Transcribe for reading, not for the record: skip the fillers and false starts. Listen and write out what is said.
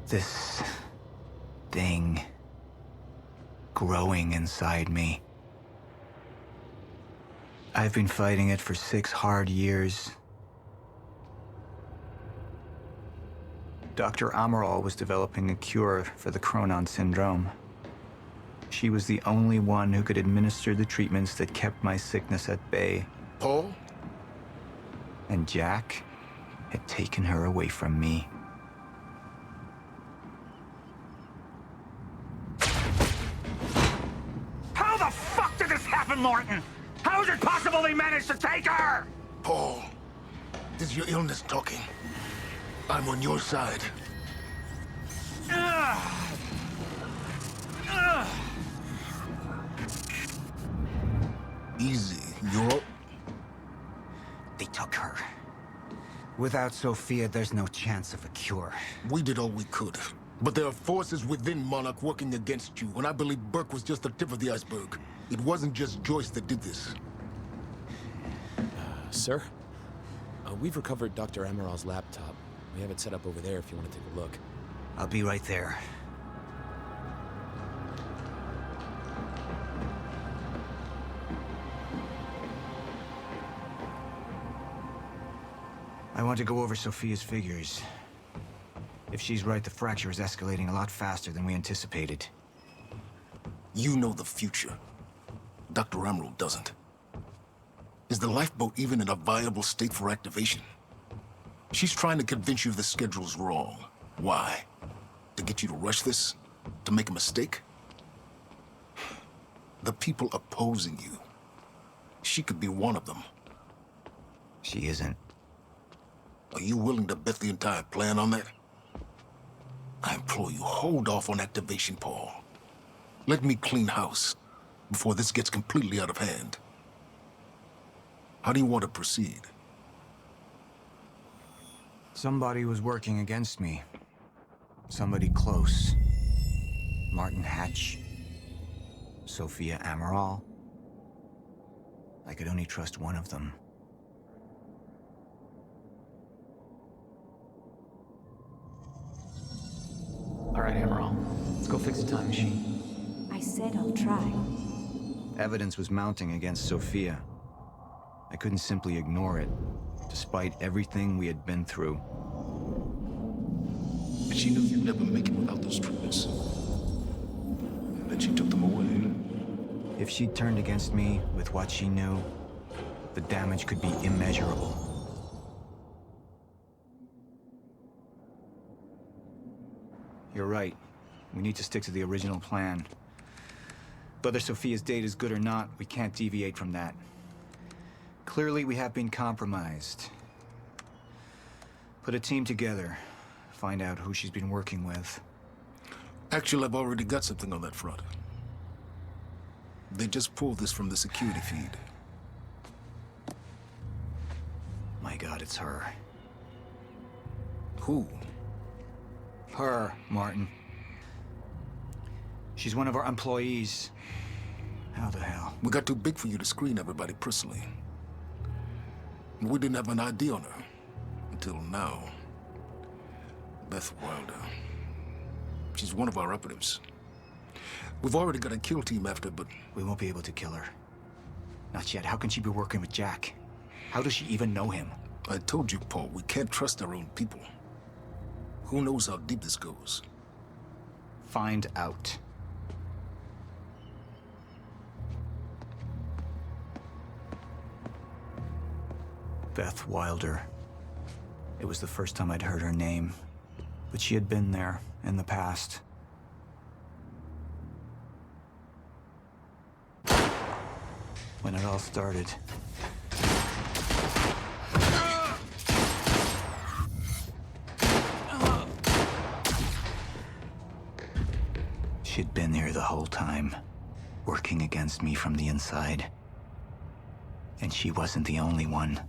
This thing growing inside me. I've been fighting it for 6 hard years. Dr. Amaral was developing a cure for the Cronon syndrome. She was the only one who could administer the treatments that kept my sickness at bay. Paul? And Jack had taken her away from me. How the fuck did this happen, Martin? How is it possible they managed to take her? Paul, this is your illness talking. I'm on your side. Easy, you're up. They took her. Without Sophia, there's no chance of a cure. We did all we could. But there are forces within Monarch working against you, and I believe Burke was just the tip of the iceberg. It wasn't just Joyce that did this. Sir? We've recovered Dr. Amaral's laptop. We have it set up over there if you want to take a look. I'll be right there. I want to go over Sophia's figures. If she's right, the fracture is escalating a lot faster than we anticipated. You know the future. Dr. Amaral doesn't. Is the lifeboat even in a viable state for activation? She's trying to convince you the schedule's wrong. Why? To get you to rush this? To make a mistake? The people opposing you. She could be one of them. She isn't. Are you willing to bet the entire plan on that? I implore you, hold off on activation, Paul. Let me clean house before this gets completely out of hand. How do you want to proceed? Somebody was working against me. Somebody close. Martin Hatch. Sophia Amaral. I could only trust one of them. All right, Amaral. Let's go fix the time machine. I said I'll try. Evidence was mounting against Sophia. I couldn't simply ignore it, despite everything we had been through. And she knew you'd never make it without those treatments. And then she took them away. If she'd turned against me with what she knew, the damage could be immeasurable. You're right. We need to stick to the original plan. Whether Sophia's date is good or not, we can't deviate from that. Clearly, we have been compromised. Put a team together. Find out who she's been working with. Actually, I've already got something on that front. They just pulled this from the security feed. My God, it's her. Who? Her, Martin. She's one of our employees. How the hell? We got too big for you to screen everybody personally. And we didn't have an ID on her. Until now. Beth Wilder. She's one of our operatives. We've already got a kill team after, but... We won't be able to kill her. Not yet. How can she be working with Jack? How does she even know him? I told you, Paul, we can't trust our own people. Who knows how deep this goes? Find out. Beth Wilder. It was the first time I'd heard her name, but she had been there in the past. When it all started. She'd been here the whole time, working against me from the inside. And she wasn't the only one.